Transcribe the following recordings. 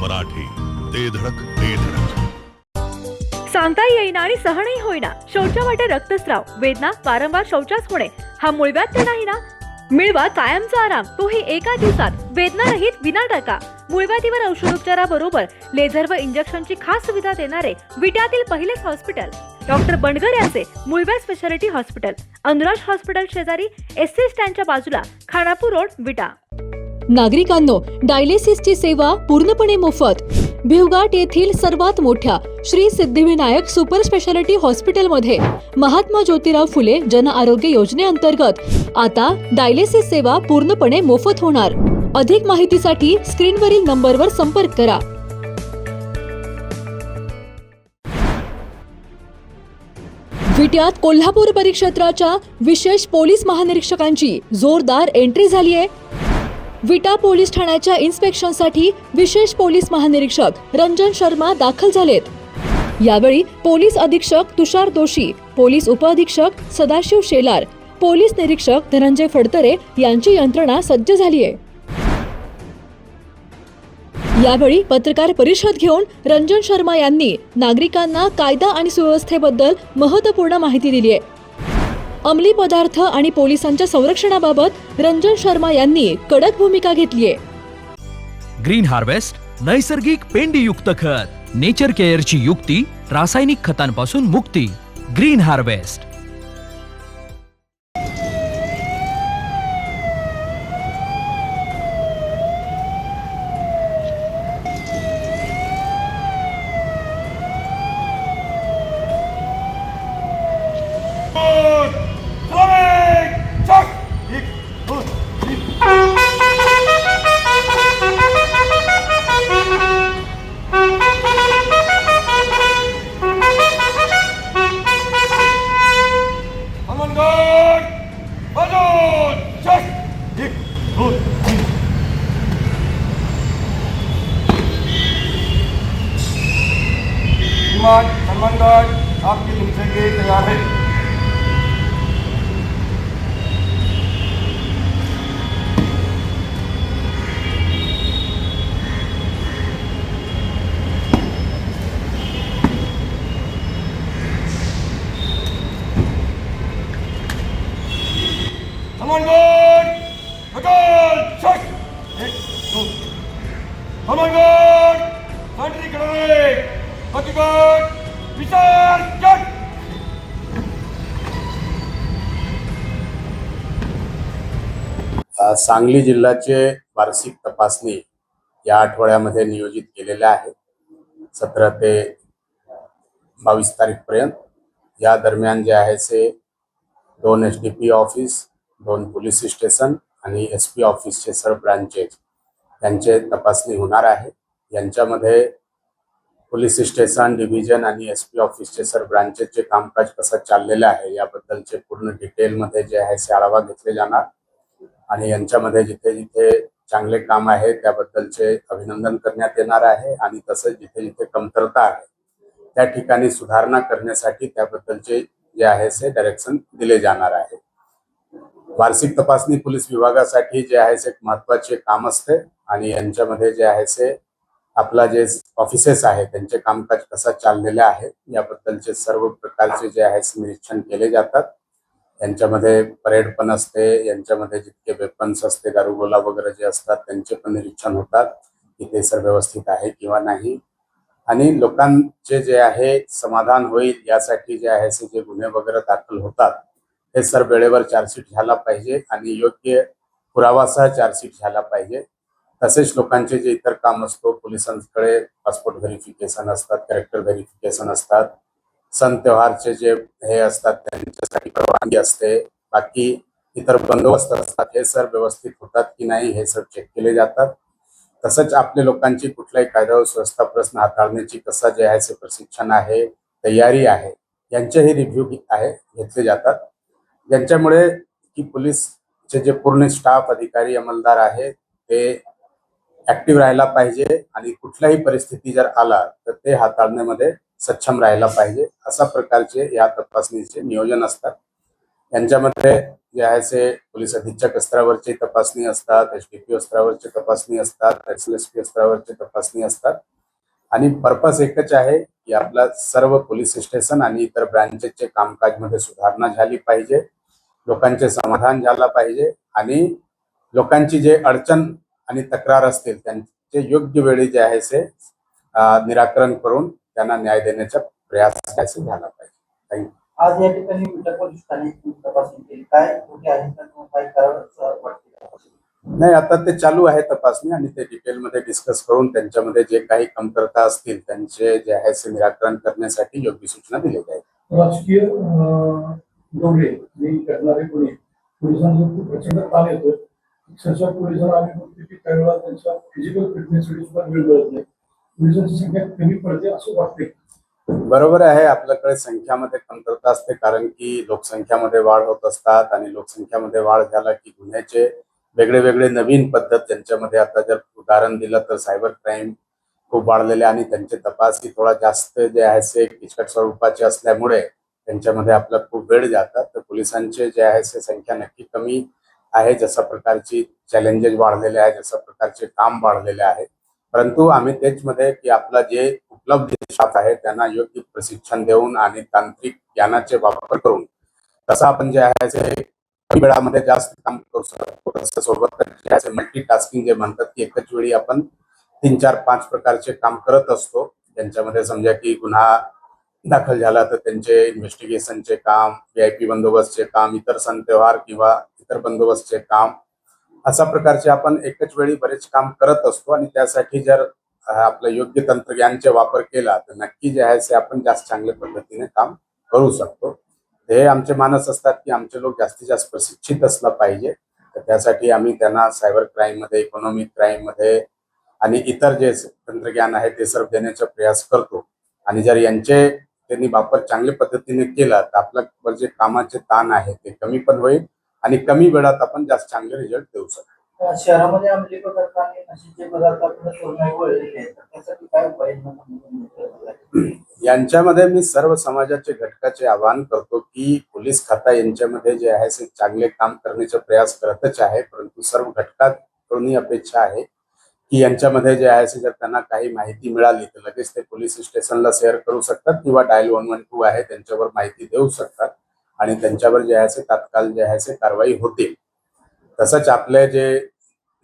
मराठी, ते धडक ते धडक. सांगता येईना आणि सहनही होईना शौचा वाटे रक्तस्राव, वेदना, वारंवार शौचास होणे हा मूळव्याध तर नाही ना? मिळवा कायमचा आराम, तोही एका दिवसात, वेदना रहित विना टाका. मूळव्याधीवर औषधोपचाराबरोबर लेझर व इंजेक्शनची खास सुविधा देणारे विट्यातील पहिलेच हॉस्पिटल डॉक्टर बंडगर यांचे मूळव्याध स्पेशालिटी हॉस्पिटल, अनुराज हॉस्पिटल शेजारी, एसटी स्टँडच्या बाजूला, खानापूर रोड, विटा. नागरिकांनो, डायलिसिसची सेवा पूर्णपणे मोफत. भिवघाट येथील सर्वात मोठ्या श्री सिद्धिविनायक सुपर स्पेशालिटी हॉस्पिटलमध्ये महात्मा ज्योतिराव फुले जन आरोग्य योजनेअंतर्गत आता डायलिसिस सेवा पूर्णपणे मोफत होणार. अधिक माहितीसाठी स्क्रीनवरील नंबरवर संपर्क करा. विट्यात कोल्हापूर परिक्षेत्राच्या विशेष पोलीस महानिरीक्षकांची जोरदार एंट्री झाली आहे. विटा पोलीस ठाण्याच्या इन्स्पेक्शनसाठी विशेष पोलीस महानिरीक्षक रंजन शर्मा दाखल झालेत. यावेळी पोलीस अधीक्षक तुषार दोशी, पोलीस उपअधीक्षक सदाशिव शेलार, पोलीस निरीक्षक धनंजय फडतरे यांची यंत्रणा सज्ज झाली आहे. यावेळी पत्रकार परिषद घेऊन रंजन शर्मा यांनी नागरिकांना कायदा आणि सुव्यवस्थेबद्दल महत्त्वपूर्ण माहिती दिली आहे. अंमली पदार्थ आणि पोलिसांच्या संरक्षणाबाबत रंजन शर्मा यांनी कडक भूमिका घेतली आहे. ग्रीन हार्वेस्ट नैसर्गिक पेंडीयुक्त खत, नेचर केअरची युक्ती, रासायनिक खतांपासून मुक्ती. Green harvest. सम्मानगढ़ आपकी तुमसे के तैयार है. सम्मानगढ़ हटल चक. एक दो. सम्मानगढ़ कंट्री करे अधिकार विचार कर. सांगली जिल्ह्याचे वार्षिक तपासणी या आठवड्यामध्ये नियोजित केलेल्या आहे. 17 ते 22 तारीखपर्यंत. या दरम्यान जे आहे ते 2 SDP ऑफिस, 2 पोलीस स्टेशन आणि SP ऑफिसचे सर्व ब्रांचेस यांचे तपासणी होणार आहे. यांच्यामध्ये पोलीस स्टेशन, डिव्हिजन आणि SP ऑफिसचे सर्व ब्रांचेसचे कामकाज कसं चाललेलं आहे याबद्दलचे पूर्ण डिटेलमध्ये जे आहे ते आढावा घेतले जाणार आणि यांच्यामध्ये जिथे जिथे चांगले काम आहे त्याबद्दलचे अभिनंदन करण्यात येणार आहे आणि तसंच जिथे जिथे कमतरता आहे त्या ठिकाणी सुधारणा करण्यासाठी त्याबद्दलचे जे आहे ते डायरेक्शन दिले जाणार आहे. वार्षिक तपासणी पोलीस विभागासाठी जे आहे ते महत्त्वाचे काम असते आणि यांच्यामध्ये जे आहे ते आपला जे ऑफिसेस आहे त्यांचे कामकाज कसं चाललेले आहे याबद्दलचे सर्व प्रकारचे जे आहे निरीक्षण केले जातात. यांच्यामध्ये परेड पण असते, यांच्यामध्ये जितके वेपन्स असते, दारुगोला वगैरे जे असतात त्यांचे पण निरीक्षण होतात की ते सर्व व्यवस्थित आहे किंवा नाही. आणि लोकांचे जे आहे समाधान होईल यासाठी जे आहे ते जे गुन्हे वगैरे दाखल होतात हे सर्व वेळेवर चार्जशीट झाला पाहिजे आणि योग्य पुरावासह चार्जशीट झाला पाहिजे. तसेच लोकांचे जे इतर काम असतो, पोलिसांकडे पासपोर्ट व्हेरिफिकेशन असतात, कॅरेक्टर व्हेरिफिकेशन असतात, सण त्योहारचे जे हे असतात त्यांच्यासाठी परवानगी असते, बाकी इतर बंदोबस्त असतात, हे सर्व व्यवस्थित होतात की नाही हे सर्व चेक केले जातात. तसंच आपल्या लोकांची कुठलाही कायदा व सुव्यवस्था प्रश्न हाताळण्याची कसं जे आहे ते प्रशिक्षण आहे, तयारी आहे, यांचेही रिव्ह्यू आहे घेतले जातात. यांच्यामुळे की पोलीसचे जे पूर्ण स्टाफ, अधिकारी, अंमलदार आहे ते ऍक्टिव्ह राहायला पाहिजे आणि कुठल्याही परिस्थिती जर आला तर ते हाताळण्यामध्ये सक्षम राहायला पाहिजे. अशा प्रकारचे या तपासणीचे नियोजन असतात. यांच्यामध्ये जे आहे ते पोलीस अधीक्षक स्तरावरची तपासणी असतात, SDPO स्तरावरची तपासणी असतात, SLSP स्तरावरची तपासणी असतात आणि पर्पज एकच आहे की आपला सर्व पोलीस स्टेशन आणि इतर ब्रांचेसचे कामकाजमध्ये सुधारणा झाली पाहिजे, लोकांचे समाधान झालं पाहिजे आणि लोकांची जे अडचण आणि तक्रार असतील त्यांचे योग्य वेळी जे आहे ते निराकरण करून त्यांना न्याय देण्याचा प्रयास झाला पाहिजे. थँक्यू. आज या ठिकाणी विटा पोलीस ठाण्याची तपासणी केली. काय कुठे आहे का किंवा काय करावं वाटते? नाही, आता ते चालू आहे तपासणी आणि ते डिटेलमध्ये डिस्कस करून त्यांच्यामध्ये जे काही कमतरता असतील त्यांचे जे आहे ते निराकरण करण्यासाठी योग्य सूचना दिल्या जाईल. राजकीय दौरे आणि करणारे कोणी पोलिसांना खूप प्रचंड ताण येतोय. अक्षरशः पोलिसांना आम्ही बघतो की काही वेळा त्यांच्या फिजिकल फिटनेससाठी सुद्धा वेळ मिळत नाही. पोलिसांची संख्या कमी पडते असं वाटते. बरोबर आहे, आपल्याकडे संख्यामध्ये कमतरता असते कारण की लोकसंख्यामध्ये वाढ होत असतात आणि लोकसंख्यामध्ये वाढ झाला की गुन्ह्याचे वेगळे वेगळे नवीन पद्धत ज्यांच्यामध्ये आता जर उदाहरण दिलं तर सायबर क्राईम खूप वाढलेले आणि त्यांचे तपासही थोडा जास्त जे आहे ते किचकट स्वरूपाचे असल्यामुळे त्यांच्यामध्ये आपला खूप वेळ जातात. तर पोलिसांचे जे आहे ते संख्या नक्की कमी आहे, जशा प्रकारची चॅलेंजेस वाढलेले आहे, जशा प्रकारचे काम वाढलेले आहे. परंतु आम्ही त्याचमध्ये की आपला जे उपलब्ध स्टाफ आहे त्यांना योग्य प्रशिक्षण देऊन आणि तांत्रिक ज्ञानाचे वापर करून तसं आपण जे आहे ते कमी वेळामध्ये जास्त काम करू शकतो. तसं सोबत मल्टीटास्किंग जे म्हणतात की एकाच वेळी आपण 3, 4, 5 प्रकारचे काम करत असतो. त्यांच्यामध्ये समजा की गुन्हा दाखल झाला तर त्यांचे इन्व्हेस्टिगेशनचे काम, VIP बंदोबस्तचे काम, इतर सण त्योहार किंवा इतर बंदोबस्तचे काम, अशा प्रकारचे आपण एकाच वेळी बरेच काम करत असतो आणि त्यासाठी जर आपलं योग्य तंत्रज्ञानाचा वापर केला तर नक्की जे आहे ते आपण जास्त चांगल्या पद्धतीने काम करू शकतो. हे आमचे मानस असतात की आमचे लोक जास्तीत जास्त प्रशिक्षित असलं पाहिजे. तर त्यासाठी आम्ही त्यांना सायबर क्राईममध्ये, इकॉनॉमिक क्राईममध्ये आणि इतर जे तंत्रज्ञान आहे ते सर्व देण्याचा प्रयास करतो आणि जर यांचे त्यांनी वापर चांगल्या पद्धतीने केला तर आपल्या जे कामाचे ताण आहे ते कमी पण होईल आणि कमी वेळात आपण जास्त चांगले रिझल्ट देऊ शकतो. शहरामध्ये अंमली पदार्थ आणि नशीचे पदार्थ आपण सोडण्यावर वळलेले आहेत. त्यासाठी काय उपाययोजना? यांच्यामध्ये मी सर्व समाजाचे घटकाचे आवाहन करतो की पोलीस खाता यांच्यामध्ये जे आहे ते चांगले काम करण्याचा प्रयास करतच आहे, परंतु सर्व घटकाकडून ही अपेक्षा आहे की यांच्यामध्ये जे आहे जर त्यांना काही माहिती मिळाली तर लगेच ते पोलीस स्टेशनला शेअर करू शकतात किंवा डायल 112 आहे त्यांच्यावर माहिती देऊ शकतात आणि त्यांच्यावर जे आहे ते तात्काळ जे आहे ते कारवाई होते. तसंच आपले जे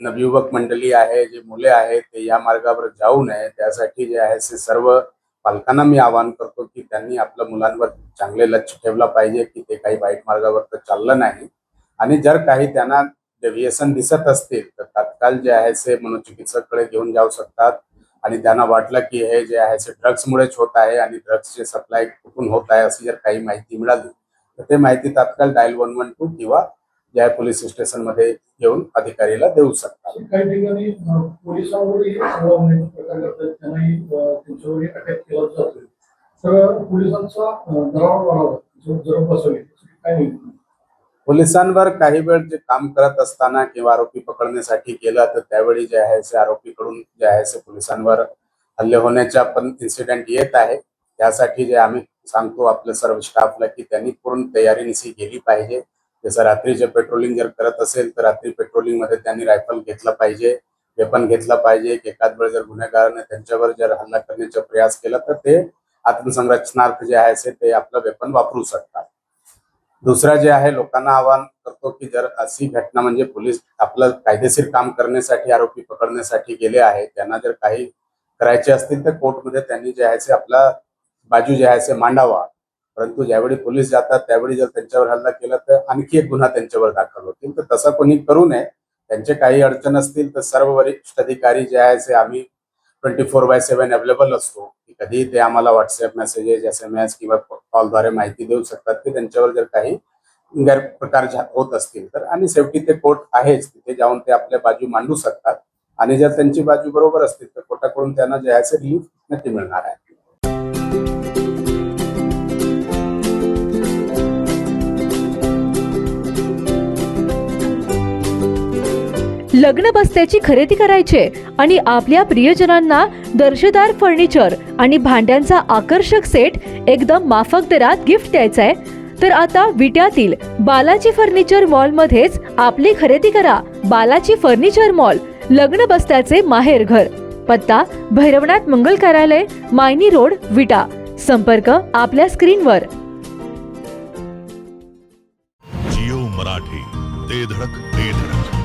नवयुवक मंडळी आहे, जे मुले आहेत ते या मार्गावर जाऊ नये त्यासाठी जे आहे ते सर्व पालकांना मी आवाहन करतो की त्यांनी आपल्या मुलांवर चांगले लक्ष ठेवलं पाहिजे की ते काही वाईट मार्गावर तर चाललं नाही आणि जर काही त्यांना डेव्हिएशन दिसत असतील तर तात्काळ जे आहे ते मनोचिकित्सकाकडे घेऊन जाऊ शकतात आणि त्यांना वाटलं की हे जे आहे ते ड्रग्समुळेच होत आहे आणि ड्रग्सचे सप्लाय कुठून होत आहे अशी जर काही माहिती मिळाली तर ते माहिती तात्काळ डायल 112 किंवा ज्या पोलीस स्टेशनमध्ये येऊन अधिकारीला देऊ शकतात. काही ठिकाणी पोलिसांवरही प्रकार करतात, त्यांनाही त्यांच्यावरही अटॅक केला जातोय. तर पोलिसांचा दराव वाढावा, जर बसवली काय होईल? पोलिसांवर काही वेळ जे काम करत असताना किंवा आरोपी पकडण्यासाठी गेलं तर त्यावेळी जे आहे ते आरोपीकडून जे आहे ते पोलिसांवर हल्ले होण्याच्या पण इन्सिडेंट येत आहे. त्यासाठी जे आम्ही सांगतो आपल्या सर्व स्टाफला की त्यांनी पूर्ण तयारीनिशी गेली पाहिजे. जसं रात्रीचे पेट्रोलिंग जर करत असेल तर रात्री पेट्रोलिंग मध्ये त्यांनी रायफल घेतला पाहिजे, वेपन घेतला पाहिजे. एखाद वेळ जर गुन्हेगाराने त्यांच्यावर जर हल्ला करण्याचा प्रयास केला तर ते आत्मसंरक्षणार्थ जे आहे ते आपलं वेपन वापरू शकतात. दुसरा जे आहे लोकांना आवाहन करतो की जर अशी घटना म्हणजे पोलीस आपलं कायदेशीर काम करण्यासाठी आरोपी पकडण्यासाठी गेले आहेत, त्यांना जर काही करायचे असतील तर कोर्टमध्ये त्यांनी जे आहे आपला बाजू जे आहे मांडावा. परंतु ज्यावेळी पोलीस जातात त्यावेळी जर त्यांच्यावर हल्ला केला तर आणखी एक गुन्हा त्यांच्यावर दाखल होतील. तर तसं कोणी करू नये. त्यांचे काही अडचण असतील तर सर्व वरिष्ठ अधिकारी जे आहे ते आम्ही 24/7 अवेलेबल असतो. कधी ते आम्हाला व्हॉट्सअप मेसेजेस, SMS किंवा कॉलद्वारे माहिती देऊ शकतात की त्यांच्यावर जर काही गैरप्रकार होत असतील तर. आणि शेवटी ते कोर्ट आहेच, तिथे जाऊन ते आपल्या बाजू मांडू शकतात आणि जर त्यांची बाजू बरोबर असतील तर कोर्टाकडून त्यांना जे आहे ते रिलीफ नक्की मिळणार आहे. लग्न बस्त्याची खरेदी करायची आणि आपल्या प्रियजनांना दर्जेदार फर्निचर आणि भांड्यांचा आकर्षक सेट एकदम माफक दरात गिफ्ट द्यायचा आहे तर आता विट्यातील बालाजी फर्निचर मॉल मध्येच आपली खरेदी करा. बालाजी फर्निचर मॉल, लग्न बस्त्याचे माहेर घर. पत्ता भैरवनाथ मंगल कार्यालय, मायनी रोड, विटा. संपर्क आपल्या स्क्रीनवर. जिओ मराठी, ते धडक ते धडक.